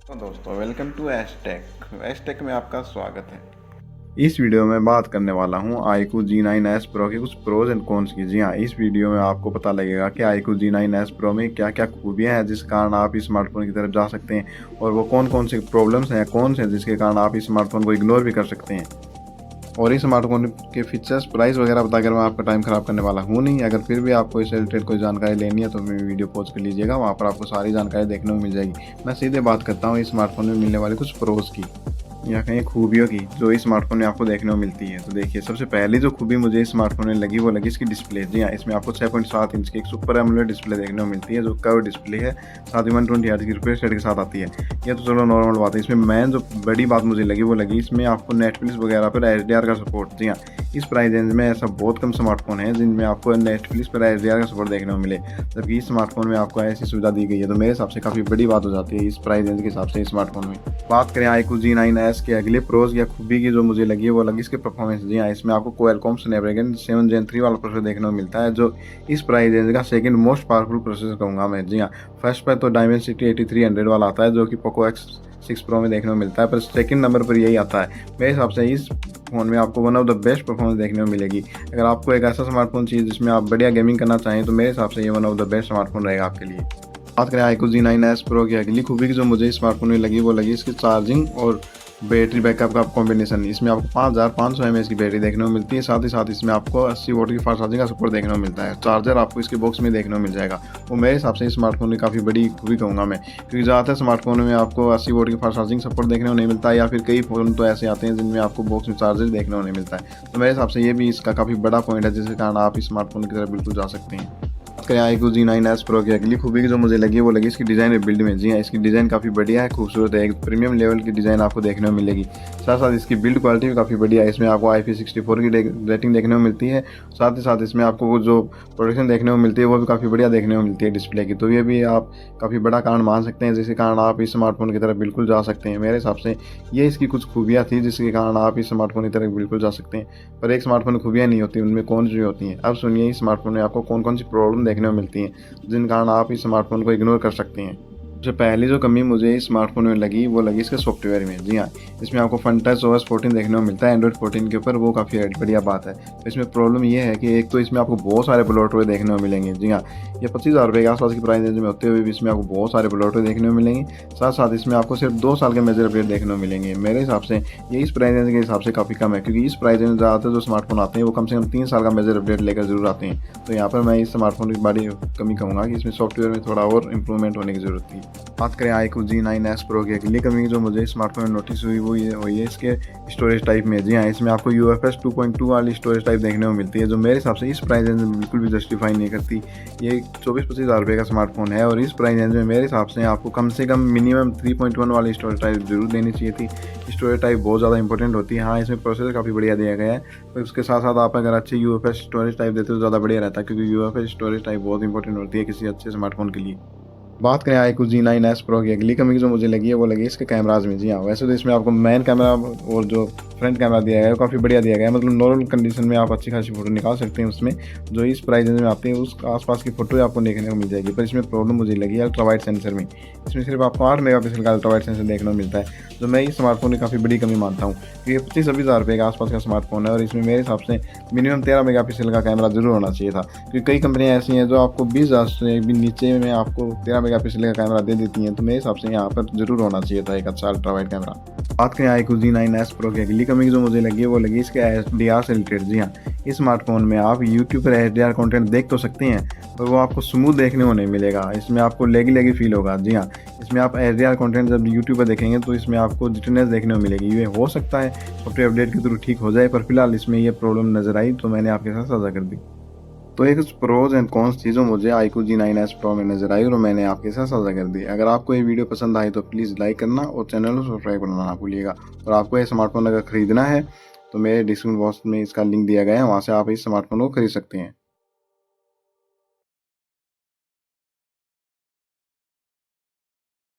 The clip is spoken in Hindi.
तो दोस्तों वेलकम टू एस्टेक में आपका स्वागत है। इस वीडियो में बात करने वाला हूं iQOO G9s Pro के कुछ प्रोज एंड कॉन्स की। जी हाँ, इस वीडियो में आपको पता लगेगा कि iQOO G9s Pro में क्या क्या खूबियां हैं जिस कारण आप इस स्मार्टफोन की तरफ जा सकते हैं, और वो कौन कौन से प्रॉब्लम्स हैं, कौन से जिसके कारण आप इस स्मार्टफोन को इग्नोर भी कर सकते हैं। और इस स्मार्टफोन के फीचर्स, प्राइस वगैरह बताकर मैं आपका टाइम खराब करने वाला हूँ नहीं। अगर फिर भी आपको इससे रिलेटेड कोई जानकारी लेनी है तो मेरी वीडियो पॉज कर लीजिएगा, वहाँ पर आपको सारी जानकारी देखने को मिल जाएगी। मैं सीधे बात करता हूँ इस स्मार्टफोन में मिलने वाले कुछ प्रोज की या कहीं खूबियों की जो इस स्मार्टफोन में आपको देखने को मिलती है। तो देखिए, सबसे पहली जो खूबी मुझे इस स्मार्टफोन में लगी वो लगी इसकी डिस्प्ले। जी हाँ, इसमें आपको 6.7 इंच की एक सुपर एमोलेड डिस्प्ले देखने को मिलती है जो कर्व डिस्प्ले है, साथ ही 120 हर्ट्ज की रिफ्रेश रेट के साथ आती है। ये तो चलो नॉर्मल बात है। इसमें मेन जो बड़ी बात मुझे लगी वो लगी इसमें आपको नेटफ्लिक्स वगैरह पर HDR का सपोर्ट। जी हाँ, इस प्राइस रेंज में ऐसा बहुत कम स्मार्टफोन है जिनमें आपको नेटफ्लिक्स पर HDR का सपोर्ट देखने को मिले, जबकि इस स्मार्टफोन में आपको ऐसी सुविधा दी गई है। तो मेरे हिसाब से काफ़ी बड़ी बात हो जाती है इस प्राइस रेंज के हिसाब से इस स्मार्टफोन में। बात करें iQOO G9s के अगले प्रोज या खूबी की जो मुझे लगी है वो लगी इसके परफॉर्मेंस। जी हाँ, इसमें आपको Qualcomm Snapdragon 7 Gen 3 वाला प्रोसेसर देखने को मिलता है जो इस प्राइस रेंज का सेकंड मोस्ट पावरफुल प्रोसेसर कहूँगा मैं। जी हाँ, फर्स्ट पर तो Dimensity 8300 वाला आता है जो कि Poco X6 Pro में देखने को मिलता है, पर सेकंड नंबर पर यही आता है। मेरे हिसाब से इस फ़ोन में आपको one of the best performance देखने को मिलेगी। अगर आपको एक ऐसा स्मार्टफोन चाहिए जिसमें आप बढ़िया गेमिंग करना चाहें तो मेरे हिसाब से ये one of the best smartphone रहेगा आपके लिए। बात करें iQOO G9s Pro की अगली खूबी की जो मुझे इस स्मार्टफोन में लगी वो लगी इसकी चार्जिंग और बैटरी बैकअप का कॉम्बिनेशन। इसमें आपको 5500 mAh की बैटरी देखने को मिलती है, साथ ही साथ इसमें आपको 80 वोल्ट की फास्ट चार्जिंग का सपोर्ट देखने को मिलता है। चार्जर आपको इसके बॉक्स में देखने को मिल जाएगा। वो मेरे हिसाब से इस स्मार्टफोन की काफ़ी बड़ी खूबी कहूँगा मैं, क्योंकि ज़्यादातर स्मार्टफोन में आपको 80 वोल्ट की फास्ट चार्जिंग सपोर्ट देखने को नहीं मिलता है, या फिर कई फ़ोन तो ऐसे आते हैं जिनमें आपको बॉक्स में चार्जर देखने को नहीं मिलता है। तो मेरे हिसाब से ये भी इसका काफ़ी बड़ा पॉइंट है जिसके कारण आप इस स्मार्टफोन की तरफ बिल्कुल जा सकते हैं। करें iQOO G9s Pro की अगली खूबी की जो मुझे लगी वो लगी इसकी डिज़ाइन बिल्ड में। जी हाँ, इसकी डिज़ाइन काफ़ी बढ़िया है, खूबसूरत है, एक प्रीमियम लेवल की डिज़ाइन आपको देखने को मिलेगी। साथ साथ इसकी बिल्ड क्वालिटी भी काफ़ी बढ़िया है। इसमें आपको IP64 की रेटिंग देखने को मिलती है। साथ ही साथ इसमें आपको वो जो प्रोडक्शन देखने को मिलती है वो भी काफ़ी बढ़िया देखने को मिलती है डिस्प्ले की। तो ये भी आप काफ़ी बड़ा कारण मान सकते हैं जिसके कारण आप इस स्मार्टफोन की तरफ बिल्कुल जा सकते हैं। मेरे हिसाब से ये इसकी कुछ खूबियाँ थी जिसके कारण आप इस स्मार्टफोन की तरफ बिल्कुल जा सकते हैं। पर एक स्मार्टफोन की खूबियाँ नहीं होती, उनमें कौन सी होती हैं। अब सुनिए इस स्मार्टफोन में आपको कौन कौन सी प्रॉब्लम देखने को मिलती हैं जिन कारण आप इस स्मार्टफोन को इग्नोर कर सकते हैं। सबसे पहली जो कमी मुझे इस स्मार्टफोन में लगी वो लगी इसके सॉफ्टवेयर में। जी हाँ, इसमें आपको FunTouch OS 14 देखने को मिलता है एंड्रॉइड 14 के ऊपर, वो काफ़ी बढ़िया बात है। तो इसमें प्रॉब्लम ये है कि एक तो इसमें आपको बहुत सारे ब्लोटवेयर देखने को मिलेंगे। जी हाँ, ये 25,000 रुपये के आसपास की प्राइस रेंज में होते हुए भी इसमें आपको बहुत सारे ब्लोटवेयर देखने को मिलेंगे। साथ साथ इसमें आपको सिर्फ 2 साल के मेजर अपडेट देखने को मिलेंगे। मेरे हिसाब से ये इस प्राइस रेंज के हिसाब से काफ़ी कम है, क्योंकि इस प्राइस रेंज में ज़्यादातर जो स्मार्टफोन आते हैं वो कम से कम 3 साल का मेजर अपडेट लेकर जरूर आते हैं। तो यहाँ पर मैं इस स्मार्टफोन की बड़ी कमी कहूँगा कि इसमें सॉफ्टवेयर में थोड़ा और इंप्रूवमेंट होने की जरूरत थी। बात करें iQOO G9s Pro की अगली कमी जो मुझे स्मार्टफोन में नोटिस हुई वो ये हुई है इसके स्टोरेज टाइप में। जी हाँ, इसमें आपको UFS 2.2 वाली स्टोरेज टाइप देखने को मिलती है जो मेरे हिसाब से इस प्राइस रेंज में बिल्कुल भी जस्टिफाई नहीं करती। ये 24-25 हज़ार रुपये का स्मार्टफोन है और इस प्राइस रेंज में मेरे हिसाब से आपको कम से कम मिनिमम 3.1 वाली स्टोरेज टाइप जरूर देनी चाहिए थी। स्टोरेज टाइप बहुत ज़्यादा इंपॉर्टेंट होती है। हाँ, इसमें प्रोसेसर काफ़ी बढ़िया दिया गया है, पर उसके साथ साथ आप अगर अच्छी UFS स्टोरेज टाइप देते तो ज़्यादा बढ़िया रहता है, क्योंकि UFS स्टोरेज टाइप बहुत इंपॉर्टेंट होती है किसी अच्छे स्मार्टफोन के लिए। बात करें iQOO G9s Pro की अगली कमी जो मुझे लगी है वो लगी इसके कैमराज में। जी हाँ, वैसे तो इसमें आपको मेन कैमरा और जो फ्रंट कैमरा दिया गया है वो काफ़ी बढ़िया दिया गया है। मतलब नॉर्मल कंडीशन में आप अच्छी खासी फोटो निकाल सकते हैं उसमें, जो इस प्राइस रेंज में आती है उस आसपास की फोटो आपको देखने को मिल जाएगी। पर इसमें प्रॉब्लम मुझे लगी है अल्ट्रा वाइड सेंसर में। इसमें सिर्फ आपको 8 मेगापिक्सल का अल्ट्रा वाइड सेंसर देखने को मिलता है, जो मैं इस स्मार्टफोन की काफ़ी बड़ी कमी मानता हूँ, क्योंकि 25-26 हज़ार रुपये के आसपास का स्मार्टफोन है और इसमें मेरे हिसाब से मिनिमम 13 मेगापिक्सल का कैमरा जरूर होना चाहिए था। क्योंकि कई कंपनियाँ ऐसी हैं जो आपको 20,000 से भी नीचे में आपको 13 मेगापिक्सल का कैमरा दे देती हैं। तो मेरे हिसाब से यहाँ पर जरूर होना चाहिए था एक अच्छा अल्ट्रा वाइड कैमरा। बात करें iQOO G9s Pro की अगली कमी जो मुझे लगी है वो लगी इसके HDR से रिलेटेड। जी हाँ, इस स्मार्टफोन में आप YouTube पर HDR कंटेंट देख तो सकते हैं, पर वो आपको स्मूथ देखने को नहीं मिलेगा। इसमें आपको लेगी फील होगा। जी हाँ, इसमें आप HDR कंटेंट जब YouTube पर देखेंगे तो इसमें आपको जिटनेस देखने को मिलेगी। ये हो सकता है सॉफ्टवेयर अपडेट के थ्रू ठीक हो जाए, पर फिलहाल इसमें ये प्रॉब्लम नजर आई तो मैंने आपके साथ साझा कर दी। तो एक प्रोज एंड कॉन्स चीज़ों मुझे iQOO G9s Pro में नजर आई और मैंने आपके साथ साझा कर दी। अगर आपको ये वीडियो पसंद आई तो प्लीज़ लाइक करना और चैनल को सब्सक्राइब करना ना भूलिएगा। और आपको ये स्मार्टफोन अगर खरीदना है तो मेरे डिस्क्रिप्शन बॉक्स में इसका लिंक दिया गया है, वहाँ से आप इस स्मार्टफोन को खरीद सकते हैं।